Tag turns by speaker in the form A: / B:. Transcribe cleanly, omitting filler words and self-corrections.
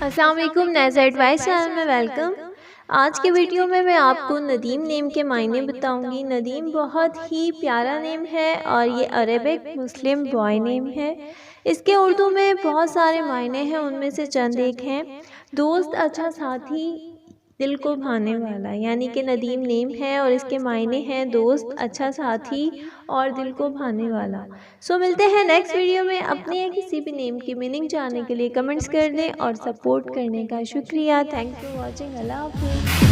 A: अस्सलाम वालेकुम, Neza advice channel में वेलकम। आज के वीडियो में मैं आपको नदीम नेम के मायने बताऊंगी। नदीम बहुत ही प्यारा नेम है और ये अरबिक मुस्लिम बॉय नेम है। इसके उर्दू में बहुत सारे मायने हैं, उनमें से चंद एक हैं। दोस्त, अच्छा साथी, दिल को भाने वाला, यानी कि नदीम नेम है और इसके मायने हैं दोस्त, अच्छा साथी और दिल को भाने वाला। सो मिलते हैं नेक्स्ट वीडियो में। अपने या किसी भी नेम की मीनिंग जानने के लिए कमेंट्स कर दें और सपोर्ट करने का शुक्रिया। Thank you for watching. अल्लाह हाफिज़।